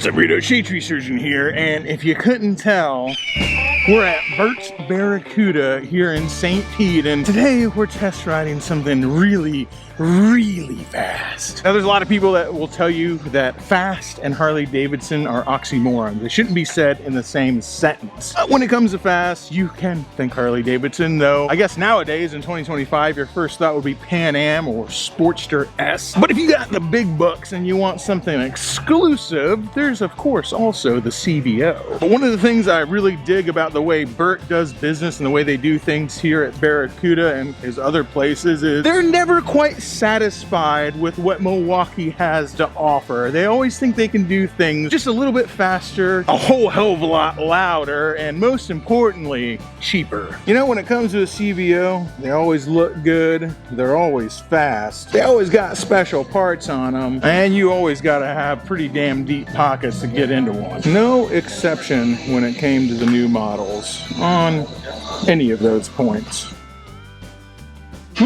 What's up, Rito? Shade Tree Surgeon here, and if you couldn't tell, we're at Bert's Barracuda here in St. Pete, and today we're test riding something really fast. Now, there's a lot of people that will tell you that fast and Harley Davidson are oxymorons. They shouldn't be said in the same sentence. But when it comes to fast, you can think Harley Davidson, though I guess nowadays in 2025, your first thought would be Pan Am or Sportster S. But if you got the big bucks and you want something exclusive, there's of course also the CVO. But one of the things I really dig about the way Bert does business and the way they do things here at Barracuda and his other places is they're never quite satisfied with what Milwaukee has to offer. They always think they can do things just a little bit faster, a whole hell of a lot louder, and most importantly, cheaper. You know, when it comes to a CVO, they always look good, they're always fast, they always got special parts on them, and you always gotta have pretty damn deep pockets to get into one. No exception when it came to the new models on any of those points.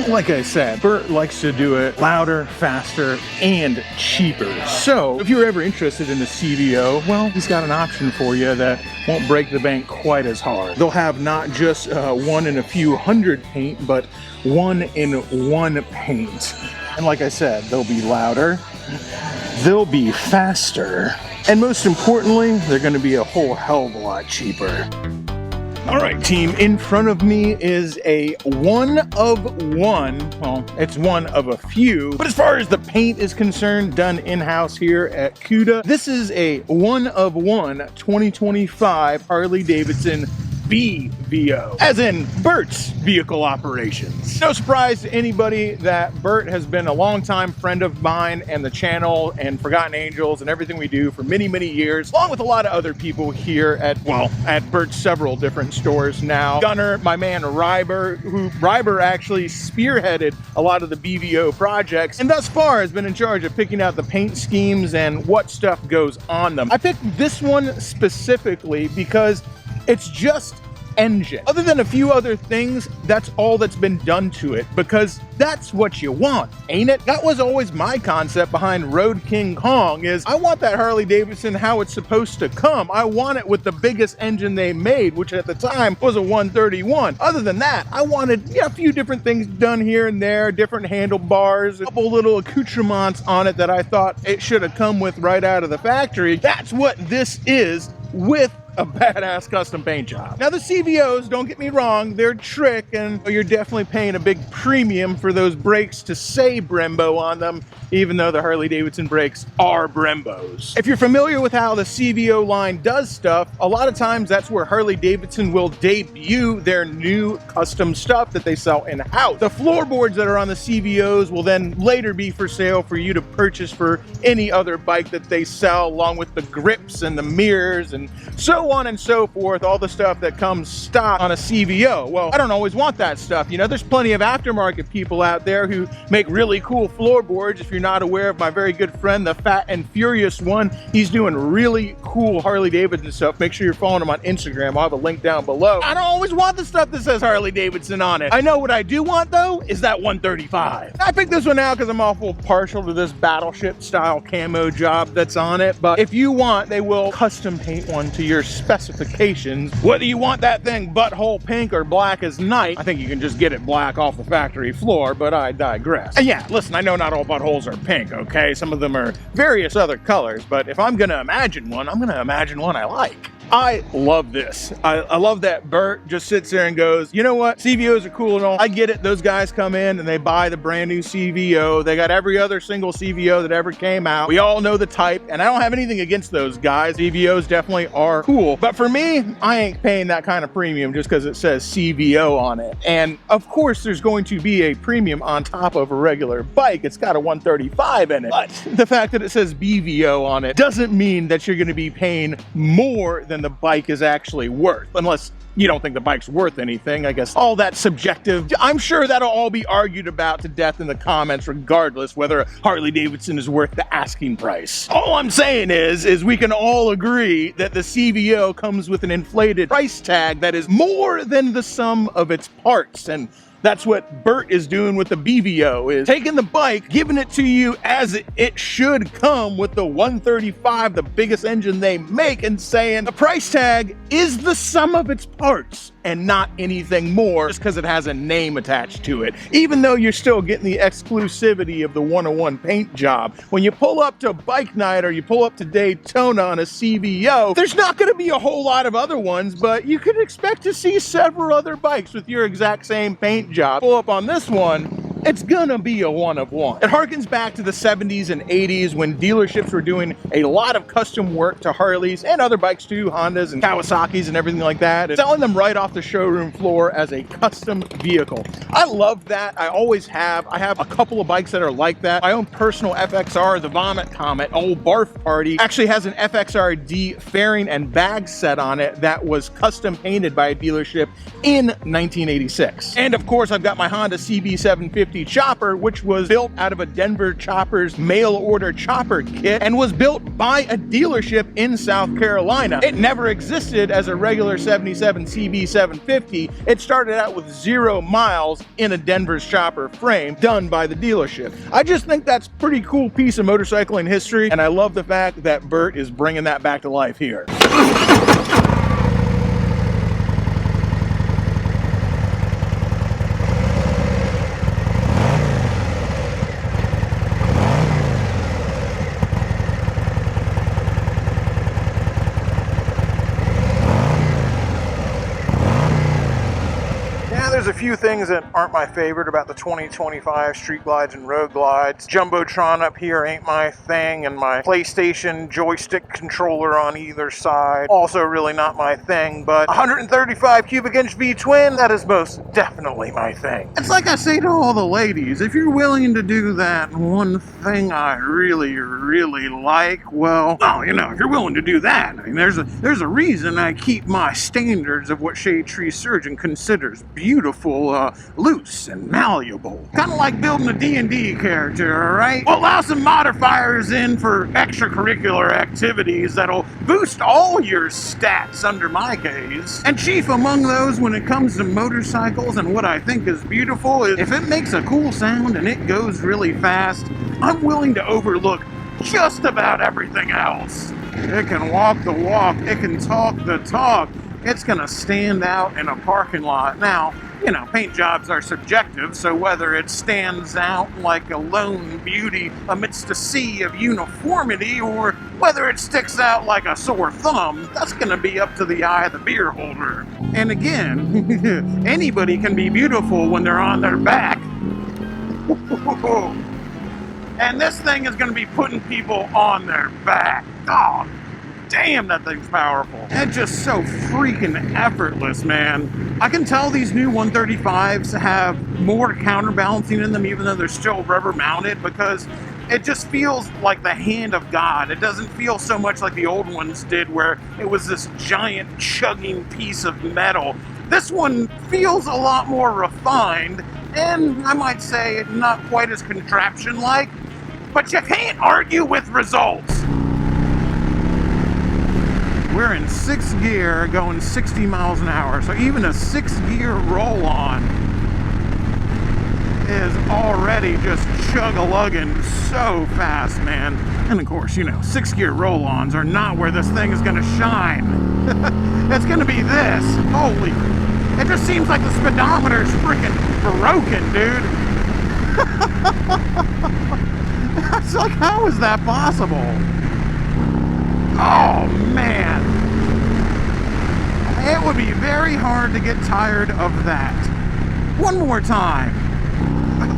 Like I said, Bert likes to do it louder, faster, and cheaper. So if you're ever interested in the CVO, well, he's got an option for you that won't break the bank quite as hard. They'll have not just 1 in a few hundred paint, but 1 in 1 paint. And like I said, they'll be louder, they'll be faster, and most importantly, they're gonna be a whole hell of a lot cheaper. All right, team, in front of me is a 1 of 1. Well, it's 1 of a few, but as far as the paint is concerned, done in-house here at CUDA, this is a 1 of 1 2025 Harley Davidson CVO, as in Bert's Vehicle Operations. No surprise to anybody that Bert has been a longtime friend of mine and the channel and Forgotten Angels and everything we do for many years, along with a lot of other people here at, well, at Bert's several different stores now. Gunner, my man Ryber actually spearheaded a lot of the BVO projects, and thus far has been in charge of picking out the paint schemes and what stuff goes on them. I picked this one specifically because it's just engine. Other than a few other things, that's all that's been done to it, because that's what you want, ain't it? That was always my concept behind Road King Kong, is I want that Harley Davidson how it's supposed to come. I want it with the biggest engine they made, which at the time was a 131. Other than that, I wanted a few different things done here and there, different handlebars, a couple little accoutrements on it that I thought it should have come with right out of the factory. That's what this is, with a badass custom paint job. Now, the CVOs, don't get me wrong, they're trick, and you're definitely paying a big premium for those brakes to say Brembo on them, even though the Harley Davidson brakes are Brembos. If you're familiar with how the CVO line does stuff, a lot of times that's where Harley Davidson will debut their new custom stuff that they sell in-house. The floorboards that are on the CVOs will then later be for sale for you to purchase for any other bike that they sell, along with the grips and the mirrors and so on and so forth, all the stuff that comes stock on a CVO. Well, I don't always want that stuff. You know, there's plenty of aftermarket people out there who make really cool floorboards. If you're not aware of my very good friend, the Fat and Furious one, he's doing really cool Harley Davidson stuff. Make sure you're following him on Instagram. I'll have a link down below. I don't always want the stuff that says Harley Davidson on it. I know what I do want, though, is that 135. I picked this one out because I'm awful partial to this battleship style camo job that's on it, but if you want, they will custom paint one to your specifications. Whether you want that thing butthole pink or black as night, I think you can just get it black off the factory floor, but I digress. And yeah, listen, I know not all buttholes are pink, okay? Some of them are various other colors, but if I'm gonna imagine one, I'm gonna imagine one I like. I love this. I love that Bert just sits there and goes, you know what? CVOs are cool and all. I get it. Those guys come in and they buy the brand new CVO. They got every other single CVO that ever came out. We all know the type, and I don't have anything against those guys. CVOs definitely are cool. But for me, I ain't paying that kind of premium just because it says CVO on it. And of course, there's going to be a premium on top of a regular bike. It's got a 135 in it. But the fact that it says BVO on it doesn't mean that you're going to be paying more than the bike is actually worth, unless you don't think the bike's worth anything. I guess all that's subjective. I'm sure that'll all be argued about to death in the comments, regardless whether a Harley Davidson is worth the asking price. All I'm saying is we can all agree that the CVO comes with an inflated price tag that is more than the sum of its parts, and That's what Bert is doing with the BVO, is taking the bike, giving it to you as it should come with the 135, the biggest engine they make, and saying the price tag is the sum of its parts and not anything more just because it has a name attached to it, even though you're still getting the exclusivity of the 101 paint job. When you pull up to Bike Night or you pull up to Daytona on a CVO, there's not going to be a whole lot of other ones, but you could expect to see several other bikes with your exact same paint job. Pull up on this one, it's gonna be a one of one. It harkens back to the 70s and 80s when dealerships were doing a lot of custom work to Harleys and other bikes too, Hondas and Kawasaki's and everything like that, and selling them right off the showroom floor as a custom vehicle. I love that. I always have. I have a couple of bikes that are like that. My own personal FXR, the Vomit Comet, old Barf Party, actually has an FXRD fairing and bag set on it that was custom painted by a dealership in 1986. And of course, I've got my Honda CB750 chopper, which was built out of a Denver Choppers mail order chopper kit and was built by a dealership in South Carolina. It never existed as a regular 77 CB750. It started out with 0 miles in a Denver's chopper frame done by the dealership. I just think that's a pretty cool piece of motorcycling history, and I love the fact that Bert is bringing that back to life here. There's a few things that aren't my favorite about the 2025 Street Glides and Road Glides. Jumbotron up here ain't my thing, and my PlayStation joystick controller on either side, also really not my thing, but 135 cubic inch V-twin, that is most definitely my thing. It's like I say to all the ladies, if you're willing to do that one thing I really like, well, you know, if you're willing to do that, I mean, there's a reason I keep my standards of what Shade Tree Surgeon considers beautiful, loose and malleable. Kind of like building a D&D character, alright? We'll allow some modifiers in for extracurricular activities that'll boost all your stats under my gaze. And chief among those when it comes to motorcycles and what I think is beautiful is if it makes a cool sound and it goes really fast, I'm willing to overlook just about everything else. It can walk the walk, it can talk the talk. It's gonna stand out in a parking lot. Now, you know, paint jobs are subjective, so whether it stands out like a lone beauty amidst a sea of uniformity, or whether it sticks out like a sore thumb, that's gonna be up to the eye of the beer holder. And again, anybody can be beautiful when they're on their back. And this thing is gonna be putting people on their back. Oh, damn, that thing's powerful. It's just so freaking effortless, man. I can tell these new 135s have more counterbalancing in them, even though they're still rubber mounted, because it just feels like the hand of God. It doesn't feel so much like the old ones did, where it was this giant chugging piece of metal. This one feels a lot more refined, and I might say not quite as contraption-like, but you can't argue with results. We're in 6th gear going 60 miles an hour, so even a 6th gear roll-on is already just chug-a-lugging so fast, man. And of course, you know, 6th gear roll-ons are not where this thing is gonna shine. It's gonna be this. Holy, it just seems like the speedometer is freaking broken, dude. It's like, how is that possible? Oh, man. It would be very hard to get tired of that. One more time.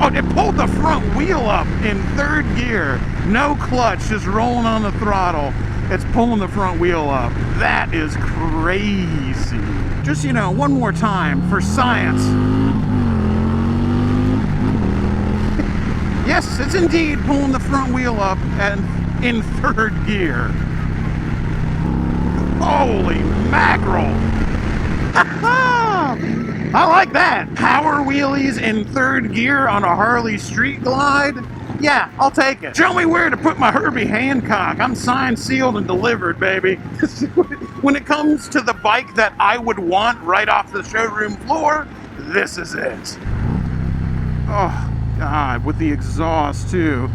Oh, it pulled the front wheel up in 3rd gear. No clutch, just rolling on the throttle. It's pulling the front wheel up. That is crazy. Just, you know, one more time for science. Yes, it's indeed pulling the front wheel up and in 3rd gear. Holy mackerel! I like that. Power wheelies in 3rd gear on a Harley Street Glide? Yeah, I'll take it. Show me where to put my Herbie Hancock. I'm signed, sealed, and delivered, baby. When it comes to the bike that I would want right off the showroom floor, this is it. Oh, God, with the exhaust, too.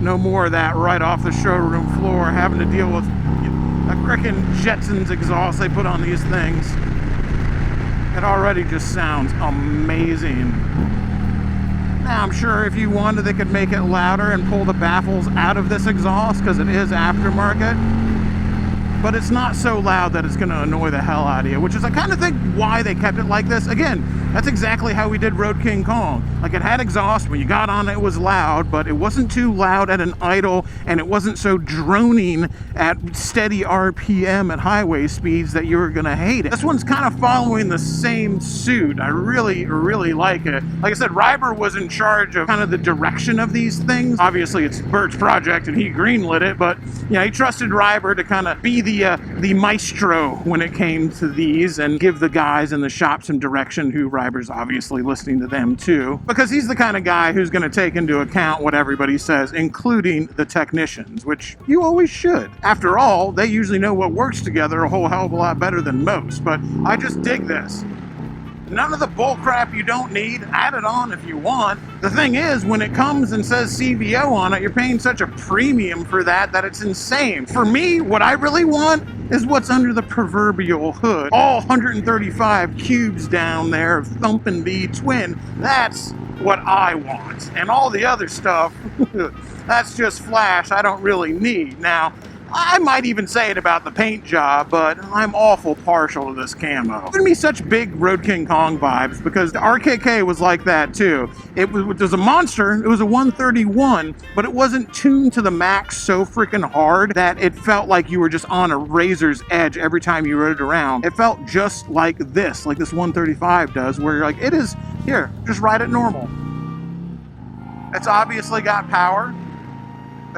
No more of that right off the showroom floor, having to deal with a frickin' Jetsons exhaust they put on these things. It already just sounds amazing. Now, I'm sure if you wanted, they could make it louder and pull the baffles out of this exhaust, because it is aftermarket. But it's not so loud that it's going to annoy the hell out of you, which is I kind of think why they kept it like this. Again, that's exactly how we did Road King Kong. Like, it had exhaust. When you got on it, it was loud, but it wasn't too loud at an idle, and it wasn't so droning at steady RPM at highway speeds that you were going to hate it. This one's kind of following the same suit. I really, really like it. Like I said, Ryber was in charge of kind of the direction of these things. Obviously, it's Bert's project, and he greenlit it, but, you know, he trusted Ryber to kind of be the maestro when it came to these and give the guys in the shop some direction, who Ryber's obviously listening to them too, because he's the kind of guy who's going to take into account what everybody says, including the technicians, which you always should. After all, they usually know what works together a whole hell of a lot better than most. But I just dig this. None of the bull crap you don't need. Add it on if you want. The thing is, when it comes and says CVO on it, you're paying such a premium for that it's insane. For me, what I really want is what's under the proverbial hood. All 135 cubes down there of thumping V twin. That's what I want. And all the other stuff, that's just flash I don't really need. Now, I might even say it about the paint job, but I'm awful partial to this camo. It's gonna be such big Road King Kong vibes, because the RKK was like that too. It was a monster. It was a 131, but it wasn't tuned to the max so freaking hard that it felt like you were just on a razor's edge every time you rode it around. It felt just like this 135 does, where you're like, it is, here, just ride it normal. It's obviously got power.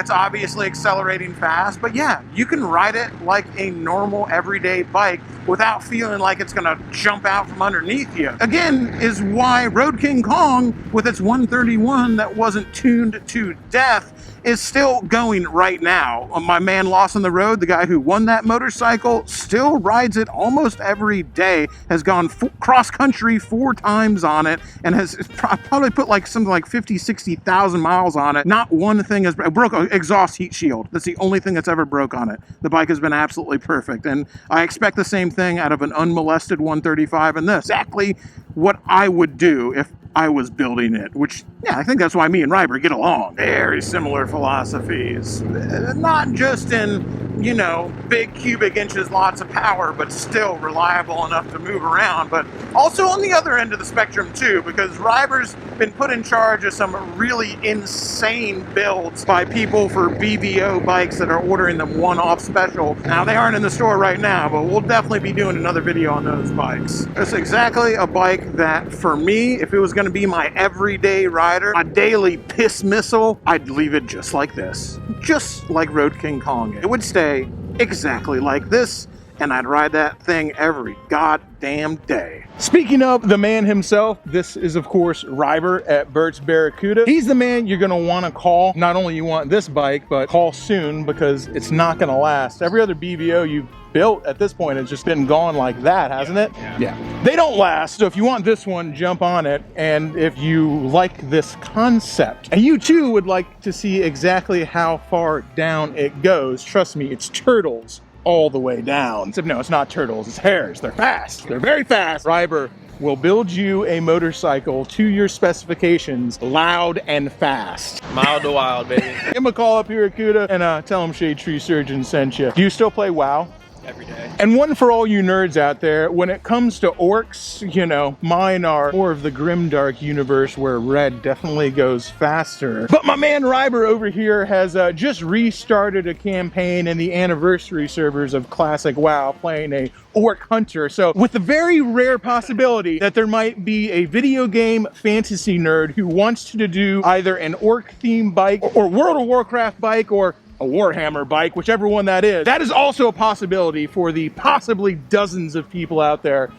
It's obviously accelerating fast, but yeah, you can ride it like a normal everyday bike without feeling like it's gonna jump out from underneath you. Again, is why Road King Kong, with its 131 that wasn't tuned to death, is still going right now. My man Lost on the Road, the guy who won that motorcycle, still rides it almost every day, has gone cross country 4 times on it, and has probably put like something like 50, 60,000 miles on it. Not one thing has broke an exhaust heat shield. That's the only thing that's ever broke on it. The bike has been absolutely perfect, and I expect the same thing out of an unmolested 135 and this. Exactly what I would do if I was building it, which, yeah, I think that's why me and Ryber get along. Very similar philosophies. Not just in, you know, big cubic inches, lots of power, but still reliable enough to move around. But also on the other end of the spectrum too, because Ryber's been put in charge of some really insane builds by people for BVO bikes that are ordering them one-off special. Now, they aren't in the store right now, but we'll definitely be doing another video on those bikes. It's exactly a bike that, for me, if it was going to be my everyday rider, my daily piss missile, I'd leave it just like this. Just like Road King Kong. It would stay exactly like this, and I'd ride that thing every goddamn day. Speaking of the man himself, this is of course Ryber at Bert's Barracuda. He's the man you're gonna wanna call. Not only you want this bike, but call soon, because it's not gonna last. Every other BVO you've built at this point has just been gone like that, hasn't it? Yeah. They don't last, so if you want this one, jump on it. And if you like this concept, and you too would like to see exactly how far down it goes, trust me, it's turtles all the way down. Except no, it's not turtles, it's hares. They're fast. They're very fast. Ryber will build you a motorcycle to your specifications, loud and fast. Mild to wild, baby. Give him a call up here at CUDA and tell him Shade Tree Surgeon sent you. Do you still play WoW? Every day. And one for all you nerds out there, when it comes to orcs, you know, mine are more of the grimdark universe where red definitely goes faster. But my man Ryber over here has just restarted a campaign in the anniversary servers of Classic WoW, playing a orc hunter. So with the very rare possibility that there might be a video game fantasy nerd who wants to do either an orc themed bike or World of Warcraft bike or a Warhammer bike, whichever one that is also a possibility for the possibly dozens of people out there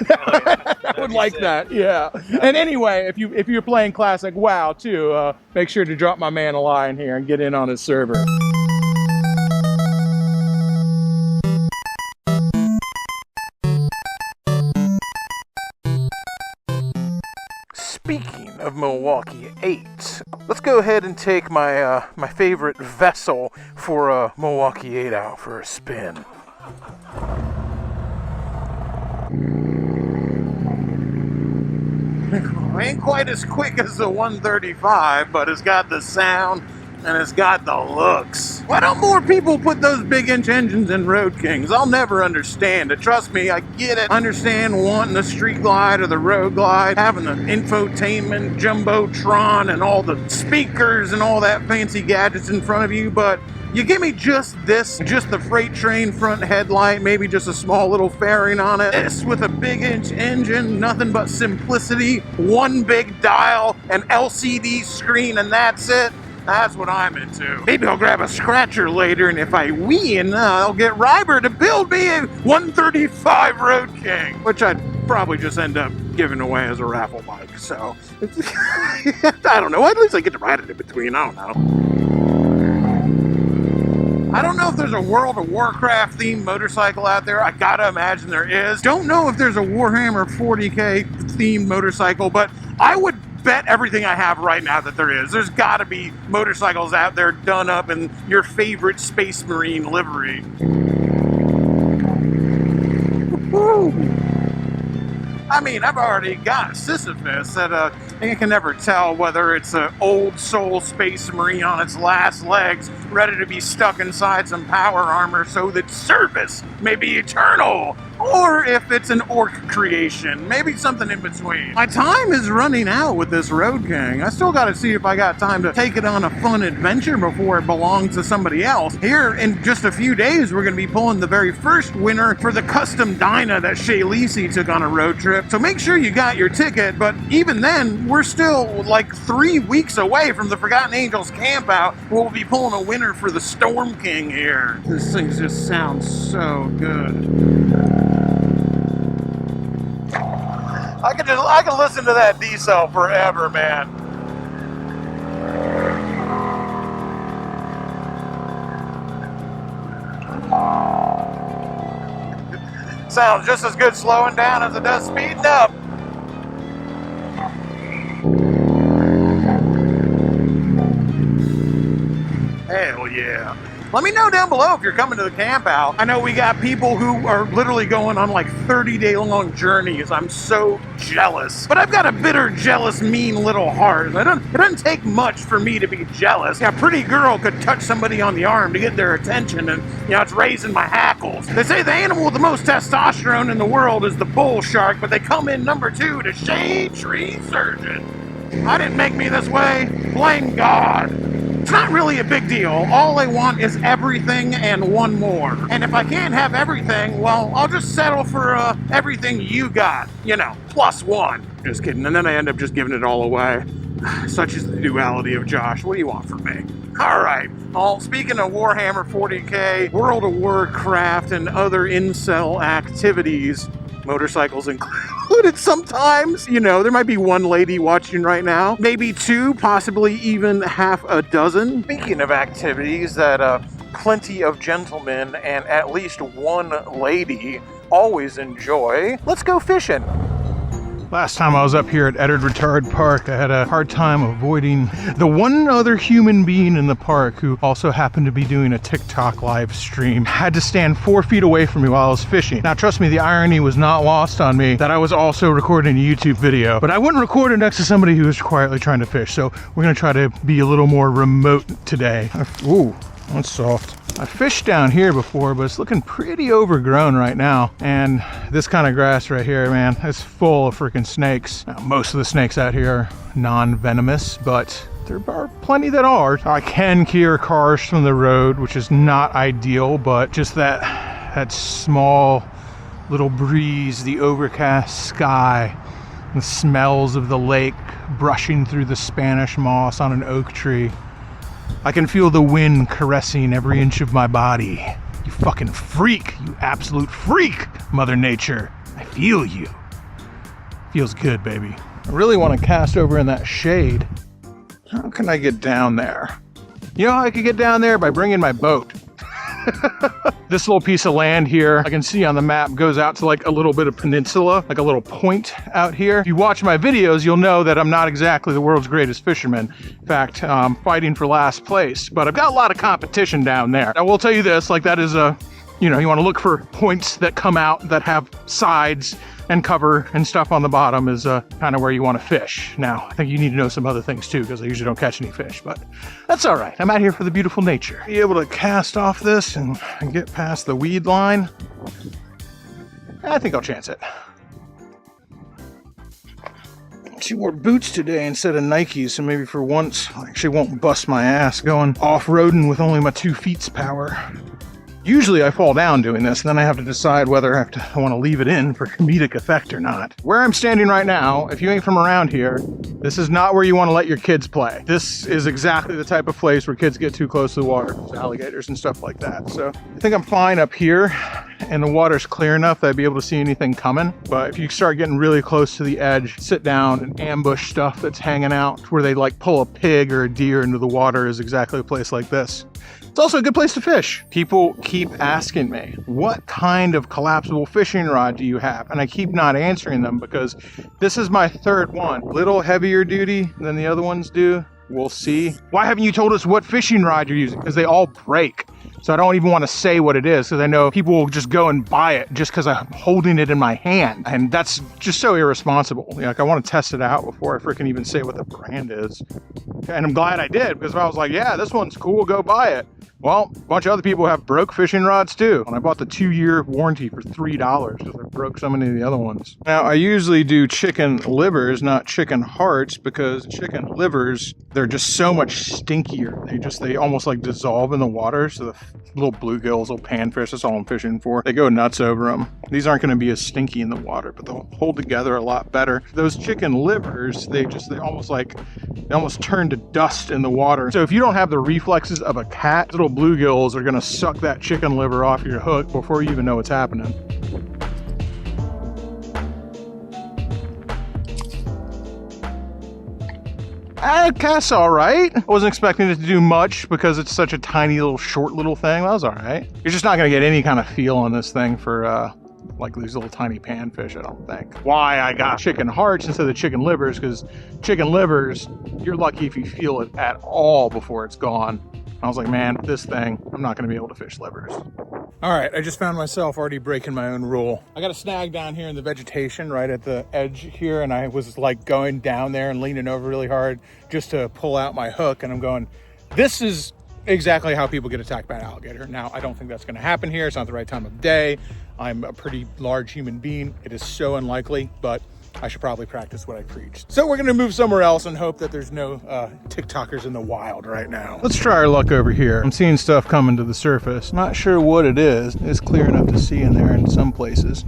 that would like that. Yeah. And anyway, if you're playing Classic WoW too, make sure to drop my man a line here and get in on his server. Speaking of of Milwaukee 8. Let's go ahead and take my my favorite vessel for Milwaukee 8 out for a spin. Ain't quite as quick as the 135, but it's got the sound and it's got the looks. Why don't more people put those big inch engines in Road Kings? I'll never understand it. Trust me, I get it. I understand wanting the Street Glide or the Road Glide, having the infotainment, Jumbotron, and all the speakers and all that fancy gadgets in front of you, but you give me just this, just the freight train front headlight, maybe just a small little fairing on it. This with a big inch engine, nothing but simplicity, one big dial, an LCD screen, and that's it. That's what I'm into. Maybe I'll grab a scratcher later, and if I win, I'll get Ryber to build me a 135 Road King, which I'd probably just end up giving away as a raffle bike. So, I don't know. At least I get to ride it in between. I don't know. I don't know if there's a World of Warcraft themed motorcycle out there. I gotta imagine there is. Don't know if there's a Warhammer 40K themed motorcycle, but I would bet everything I have right now that there is. There's gotta be motorcycles out there done up in your favorite Space Marine livery. Woo-hoo. I mean, I've already got Sisyphus that I can never tell whether it's an old soul Space Marine on its last legs, ready to be stuck inside some power armor so that service may be eternal, or if it's an orc creation, maybe something in between. My time is running out with this Road King. I still got to see if I got time to take it on a fun adventure before it belongs to somebody else. Here in just a few days, we're going to be pulling the very first winner for the custom Dyna that Shay Lisi took on a road trip. So make sure you got your ticket, but even then, we're still like 3 weeks away from the Forgotten Angels camp out. We'll be pulling a winner for the Storm King here. This thing just sounds so good. I can listen to that diesel forever, man. Sounds just as good slowing down as it does speeding up. Hell yeah. Let me know down below if you're coming to the camp out. I know we got people who are literally going on like 30-day long journeys. I'm so jealous. But I've got a bitter, jealous, mean little heart. It doesn't take much for me to be jealous. Yeah, a pretty girl could touch somebody on the arm to get their attention, and it's raising my hackles. They say the animal with the most testosterone in the world is the bull shark, but they come in number 2 to shade tree surgeon. I didn't make me this way. Blame God. It's not really a big deal. All I want is everything and one more. And if I can't have everything, well, I'll just settle for everything you got. Plus one. Just kidding. And then I end up just giving it all away. Such is the duality of Josh. What do you want from me? All right. Well, speaking of Warhammer 40K, World of Warcraft, and other incel activities, motorcycles included sometimes. There might be one lady watching right now, maybe 2, possibly even half a dozen. Speaking of activities that plenty of gentlemen and at least one lady always enjoy, let's go fishing. Last time I was up here at Edward Retard Park, I had a hard time avoiding the one other human being in the park who also happened to be doing a TikTok live stream. Had to stand 4 feet away from me while I was fishing. Now trust me, the irony was not lost on me that I was also recording a YouTube video, but I wouldn't record it next to somebody who was quietly trying to fish, so we're gonna try to be a little more remote today. Ooh, that's soft. I fished down here before, but it's looking pretty overgrown right now. And this kind of grass right here, man, it's full of freaking snakes. Now, most of the snakes out here are non-venomous, but there are plenty that are. I can hear cars from the road, which is not ideal, but just that small little breeze, the overcast sky, the smells of the lake brushing through the Spanish moss on an oak tree. I can feel the wind caressing every inch of my body. You fucking freak, you absolute freak, Mother Nature. I feel you. Feels good, baby. I really want to cast over in that shade. How can I get down there? You know how I could get down there? By bringing my boat. This little piece of land here, I can see on the map, goes out to like a little bit of peninsula, like a little point out here. If you watch my videos, you'll know that I'm not exactly the world's greatest fisherman. In fact, I'm fighting for last place, but I've got a lot of competition down there. I will tell you this, like that is a, you know, you want to look for points that come out that have sides and cover and stuff on the bottom is kind of where you want to fish. Now, I think you need to know some other things too, because I usually don't catch any fish, but that's all right. I'm out here for the beautiful nature. Be able to cast off this and get past the weed line. I think I'll chance it. 2 more boots today instead of Nikes, so maybe for once I actually won't bust my ass going off-roading with only my 2 feet's power. Usually I fall down doing this, and then I have to decide whether I want to leave it in for comedic effect or not. Where I'm standing right now, if you ain't from around here, this is not where you want to let your kids play. This is exactly the type of place where kids get too close to the water, alligators and stuff like that. So I think I'm fine up here, and the water's clear enough that I'd be able to see anything coming. But if you start getting really close to the edge, sit down and ambush stuff that's hanging out, where they like pull a pig or a deer into the water, is exactly a place like this. It's also a good place to fish. People keep asking me, what kind of collapsible fishing rod do you have? And I keep not answering them because this is my 3rd one. Little heavier duty than the other ones do. We'll see. Why haven't you told us what fishing rod you're using? Because they all break. So I don't even want to say what it is, because I know people will just go and buy it just because I'm holding it in my hand. And that's just so irresponsible. Like, I want to test it out before I freaking even say what the brand is. And I'm glad I did, because if I was like, yeah, this one's cool, go buy it. Well, a bunch of other people have broke fishing rods too. And I bought the 2-year warranty for $3 because I broke so many of the other ones. Now, I usually do chicken livers, not chicken hearts, because chicken livers, they're just so much stinkier. They almost like dissolve in the water. So the little bluegills, little panfish, that's all I'm fishing for, they go nuts over them. These aren't going to be as stinky in the water, but they'll hold together a lot better. Those chicken livers, they almost turn to dust in the water. So if you don't have the reflexes of a cat, little bluegills are going to suck that chicken liver off your hook before you even know what's happening. It casts all right. I wasn't expecting it to do much because it's such a tiny little short little thing. That was all right. You're just not going to get any kind of feel on this thing for like these little tiny panfish, I don't think. Why I got chicken hearts instead of chicken livers, because chicken livers, you're lucky if you feel it at all before it's gone. I was like, man, this thing, I'm not going to be able to fish livers. All right, I just found myself already breaking my own rule. I got a snag down here in the vegetation right at the edge here, and I was like going down there and leaning over really hard just to pull out my hook, and I'm going, this is exactly how people get attacked by an alligator. Now, I don't think that's going to happen here. It's not the right time of day. I'm a pretty large human being. It is so unlikely, but I should probably practice what I preach. So we're gonna move somewhere else and hope that there's no TikTokers in the wild right now. Let's try our luck over here. I'm seeing stuff coming to the surface. Not sure what it is. It's clear enough to see in there in some places.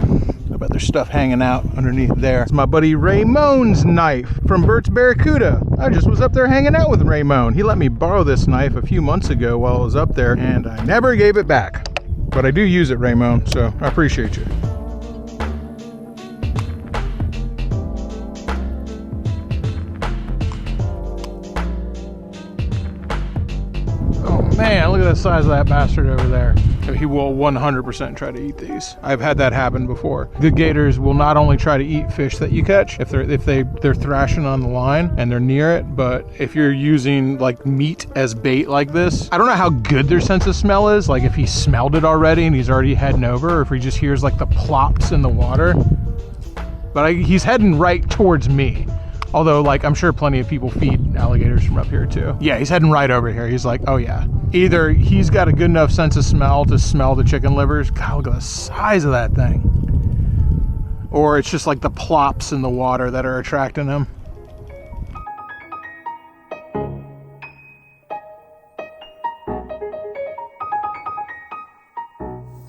I bet there's stuff hanging out underneath there. It's my buddy Ramon's knife from Bert's Barracuda. I just was up there hanging out with Ramon. He let me borrow this knife a few months ago while I was up there, and I never gave it back. But I do use it, Ramon, so I appreciate you. Man, look at the size of that bastard over there. He will 100% try to eat these. I've had that happen before. The gators will not only try to eat fish that you catch if they're thrashing on the line and they're near it, but if you're using like meat as bait like this, I don't know how good their sense of smell is, like if he smelled it already and he's already heading over, or if he just hears like the plops in the water. But he's heading right towards me. Although, like, I'm sure plenty of people feed alligators from up here, too. Yeah, he's heading right over here. He's like, oh, yeah. Either he's got a good enough sense of smell to smell the chicken livers. God, look at the size of that thing. Or it's just like the plops in the water that are attracting him.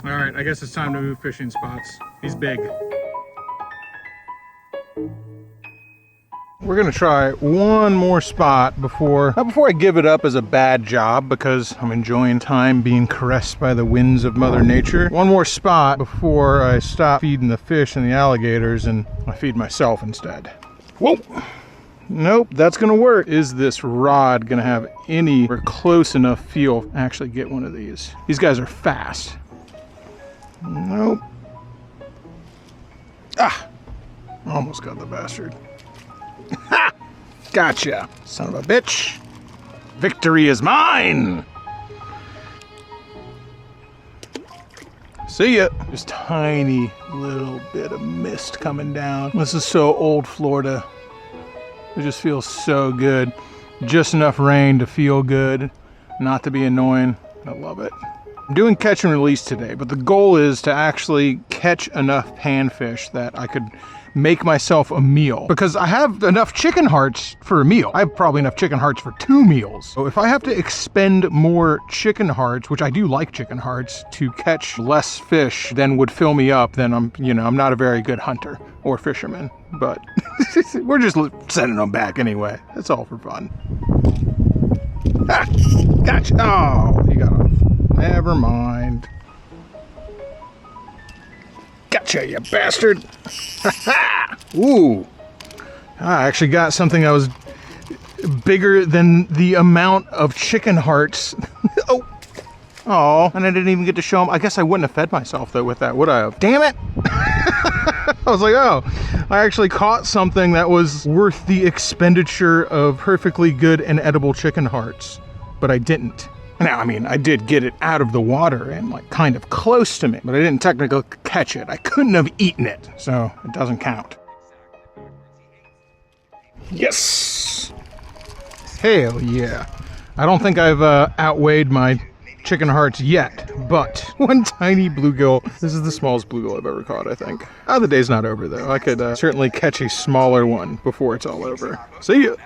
All right, I guess it's time to move fishing spots. He's big. We're gonna try one more spot before I give it up as a bad job, because I'm enjoying time being caressed by the winds of Mother Nature. One more spot before I stop feeding the fish and the alligators and I feed myself instead. Whoa, Nope, that's gonna work. Is this rod gonna have any or close enough feel? Actually get one of these. These guys are fast. Nope. Ah, almost got the bastard. Ha! Gotcha, son of a bitch. Victory is mine. See ya. Just tiny little bit of mist coming down. This is so old Florida. It just feels so good. Just enough rain to feel good, not to be annoying. I love it. I'm doing catch and release today, but the goal is to actually catch enough panfish that I could make myself a meal, because I have enough chicken hearts for a meal. I have probably enough chicken hearts for 2 meals. So if I have to expend more chicken hearts, which I do like chicken hearts, to catch less fish than would fill me up, then I'm not a very good hunter or fisherman, but we're just sending them back anyway. That's all for fun. Ah, gotcha. Oh, he got off. Never mind. Gotcha, you bastard. Ooh. I actually got something that was bigger than the amount of chicken hearts. Oh, and I didn't even get to show them. I guess I wouldn't have fed myself though with that, would I have? Damn it. I was like, oh, I actually caught something that was worth the expenditure of perfectly good and edible chicken hearts, but I didn't. Now, I mean, I did get it out of the water and like kind of close to me, but I didn't technically catch it. I couldn't have eaten it, so it doesn't count. Yes! Hell yeah. I don't think I've outweighed my chicken hearts yet, but one tiny bluegill. This is the smallest bluegill I've ever caught, I think. Oh, the day's not over though. I could certainly catch a smaller one before it's all over. See ya!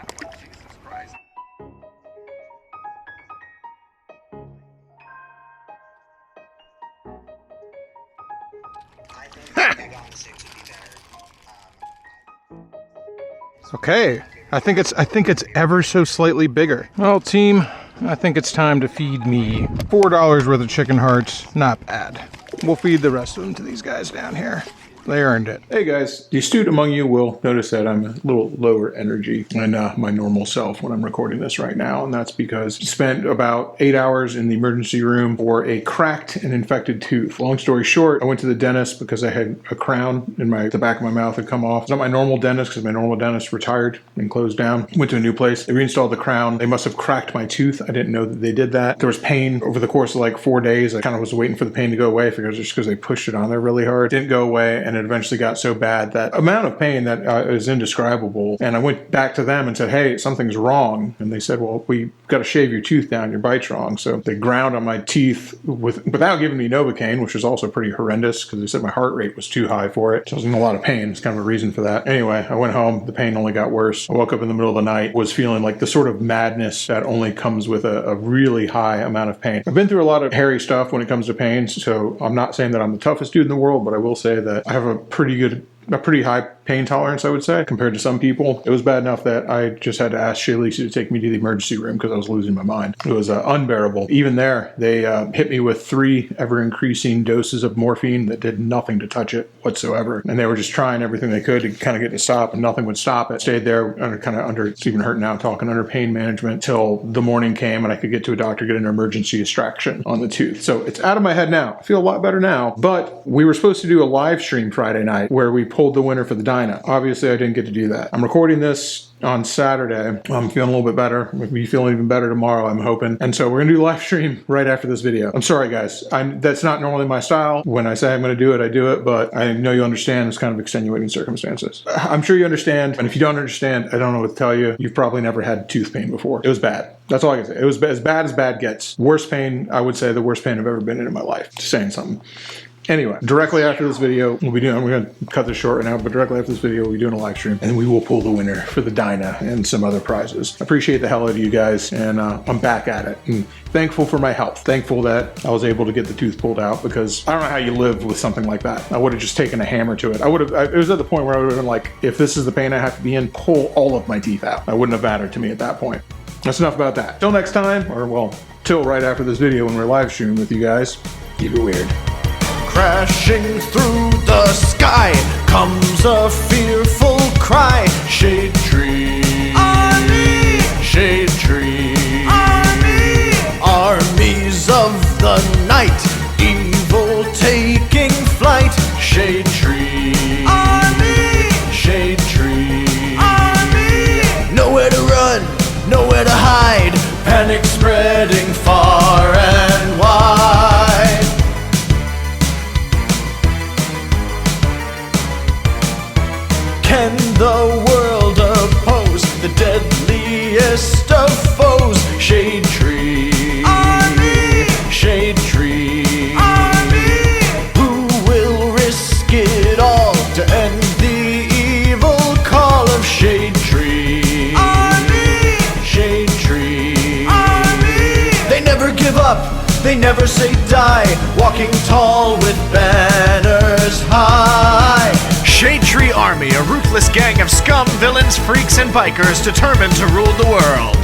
Okay, I think it's ever so slightly bigger. Well, team, I think it's time to feed me. $4 worth of chicken hearts, not bad. We'll feed the rest of them to these guys down here. They earned it. Hey guys, the astute among you will notice that I'm a little lower energy than my normal self when I'm recording this right now, and that's because I spent about 8 hours in the emergency room for a cracked and infected tooth. Long story short, I went to the dentist because I had a crown in the back of my mouth had come off. It's not my normal dentist because my normal dentist retired and closed down. Went to a new place. They reinstalled the crown. They must have cracked my tooth. I didn't know that they did that. There was pain over the course of like 4 days. I kind of was waiting for the pain to go away. I figured it was just because they pushed it on there really hard. It didn't go away, and it eventually got so bad that amount of pain that is indescribable. And I went back to them and said, hey, something's wrong. And they said, well, we got to shave your tooth down. Your bite's wrong. So they ground on my teeth without giving me Novocaine, which was also pretty horrendous because they said my heart rate was too high for it. So I was in a lot of pain. It's kind of a reason for that. Anyway, I went home. The pain only got worse. I woke up in the middle of the night, was feeling like the sort of madness that only comes with a really high amount of pain. I've been through a lot of hairy stuff when it comes to pain, so I'm not saying that I'm the toughest dude in the world, but I will say that I have a pretty high pain tolerance, I would say, compared to some people. It was bad enough that I just had to ask Shaylee to take me to the emergency room because I was losing my mind. It was unbearable. Even there, they hit me with 3 ever-increasing doses of morphine that did nothing to touch it whatsoever. And they were just trying everything they could to kind of get it to stop, and nothing would stop it. Stayed there under, it's even hurt now talking, under pain management till the morning came and I could get to a doctor, get an emergency extraction on the tooth. So it's out of my head now. I feel a lot better now. But we were supposed to do a live stream Friday night where we pulled the winner for the Dyna. Obviously, I didn't get to do that. I'm recording this on Saturday. I'm feeling a little bit better. We'll be feeling even better tomorrow, I'm hoping. And so we're gonna do a live stream right after this video. I'm sorry, guys. That's not normally my style. When I say I'm gonna do it, I do it, but I know you understand it's kind of extenuating circumstances. I'm sure you understand, and if you don't understand, I don't know what to tell you. You've probably never had tooth pain before. It was bad. That's all I can say. It was as bad gets. Worst pain, I would say the worst pain I've ever been in my life. Just saying something. Anyway, directly after this video, we're going to cut this short right now, but directly after this video, we'll be doing a live stream, and we will pull the winner for the Dyna and some other prizes. I appreciate the hell out of you guys, and I'm back at it. And thankful for my health. Thankful that I was able to get the tooth pulled out, because I don't know how you live with something like that. I would have just taken a hammer to it. It was at the point where I would have been like, if this is the pain I have to be in, pull all of my teeth out. I wouldn't have mattered to me at that point. That's enough about that. Till next time, or well, till right after this video when we're live streaming with you guys, keep it weird. Crashing through the sky comes a fearful cry. Shade tree. Shade Tree. Army! Armies of the night, evil taking flight. Shade Tree. Army! Shade Tree. Army! Nowhere to run, nowhere to hide. Panic spreading far and wide. Can the world oppose the deadliest of foes? Shade Tree. Army! Shade Tree. Army! Who will risk it all to end the evil call of Shade Tree? Army! Shade Tree. Army! They never give up, they never say die, walking tall with banners high. Shade Tree Army, a ruthless gang of scum, villains, freaks, and bikers determined to rule the world.